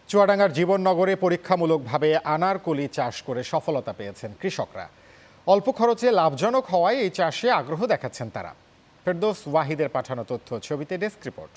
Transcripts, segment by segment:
চুয়াডাঙ্গার জীবননগরে পরীক্ষামূলকভাবে আনারকলি চাষ করে সফলতা পেয়েছেন কৃষকরা। অল্প খরচে লাভজনক হওয়ায় এই চাষে আগ্রহ দেখাচ্ছেন তারা। ফেরদৌস ওয়াহিদের পাঠানো তথ্য ছবিতে ডেস্ক রিপোর্ট।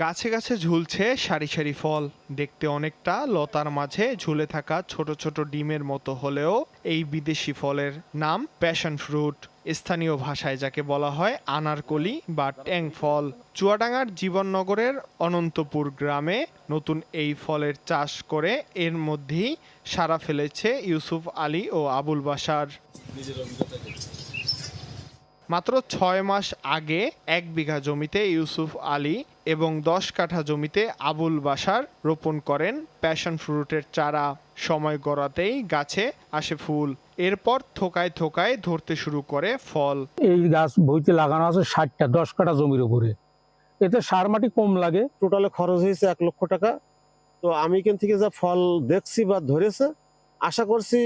গাছে গাছে ঝুলছে সারি সারি ফল, দেখতে অনেকটা লতার মাঝে ঝুলে থাকা ছোট ছোট ডিমের মতো হলেও এই বিদেশি ফলের নাম প্যাশন ফ্রুট। স্থানীয় ভাষায় যাকে বলা হয় আনারকলি বা ট্যাং ফল। চুয়াডাঙ্গার জীবননগরের অনন্তপুর গ্রামে নতুন এই ফলের চাষ করে এর মধ্যেই সাড়া ফেলেছে ইউসুফ আলী ও আবুল বাশার। মাত্র ৬ মাস আগে ১ বিঘা জমিতে ইউসুফ আলী এবং ১০ কাঠা জমিতে আবুল বাশার রোপণ করেন প্যাশন ফ্রুটের চারা। সময় গড়াতেই গাছে আসে ফুল, এরপর থোকায় থোকায় ধরতে শুরু করে ফল। এই গাছ বইতে লাগানো আছে ৬০টা ১০ কাঠা জমির উপরে। এতে সার মাটি কম লাগে। টোটালে খরচ হয়েছে ১ লক্ষ টাকা। তো আমি এখান থেকে যা ফল দেখছি বা ধরেছে, আশা করছি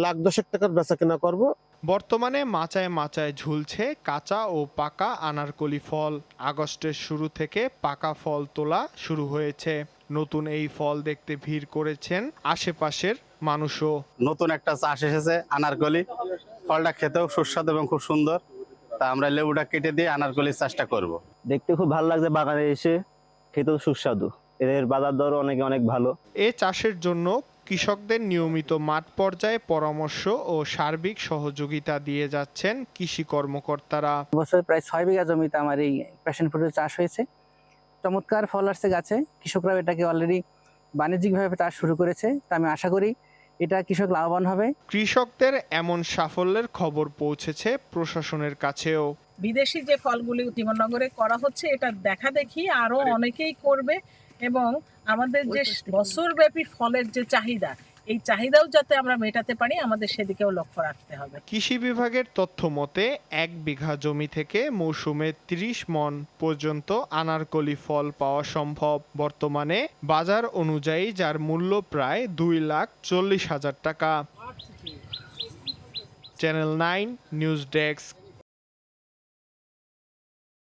লাখ ১০ টাকার বেচা কেনা করবো। বর্তমানে মাচায় মাচায় ঝুলছে কাঁচা ও পাকা আনারকলি ফল। আগস্টের শুরু থেকে পাকা ফল তোলা শুরু হয়েছে। নতুন এই ফল দেখতে ভিড় করেছেন আশেপাশের মানুষও। নতুন একটা চাষ এসেছে আনারকলি, ফলটা খেতেও সুস্বাদু এবং খুব সুন্দর। তা আমরা লেবুটা কেটে দিয়ে আনারকলির চাষটা করব। দেখতে খুব ভালো লাগছে, বাগানে এসে খেতেও সুস্বাদু, এদের বাজার দরও অনেক ভালো। এ চাষের জন্য কৃষকদের নিয়মিত মাঠ পর্যায়ে পরামর্শ ও সার্বিক সহযোগিতা দিয়ে যাচ্ছেন কৃষি কর্মকর্তারা। বছর প্রায় ৬ বিঘা জমিতে আমার এই প্যাশন ফ্রুটের চাষ হয়েছে। চমৎকার ফল আসছে গাছে। কৃষকরা এটাকে অলরেডি বাণিজ্যিকভাবে চাষ শুরু করেছে। তা আমি আশা করি এটা কৃষক লাভবান হবে। কৃষকদের এমন সাফল্যের খবর পৌঁছেছে প্রশাসনের কাছেও। বিদেশি যে ফলগুলি জীবননগরে করা হচ্ছে, এটা দেখা দেখি আরো অনেকেই করবে এবং আমাদের যে বছরব্যাপী ফলের যে চাহিদা, এই চাহিদাও যাতে আমরা মেটাতে পারি, আমাদের সেদিকেও লক্ষ্য রাখতে হবে। কৃষি বিভাগের তথ্য মতে ১ বিঘা জমি থেকে মৌসুমে ৩০ মণ পর্যন্ত আনারকলি ফল পাওয়া সম্ভব। বর্তমানে বাজার অনুযায়ী যার মূল্য প্রায় ২,৪০,০০০ টাকা। Channel 9 news desk.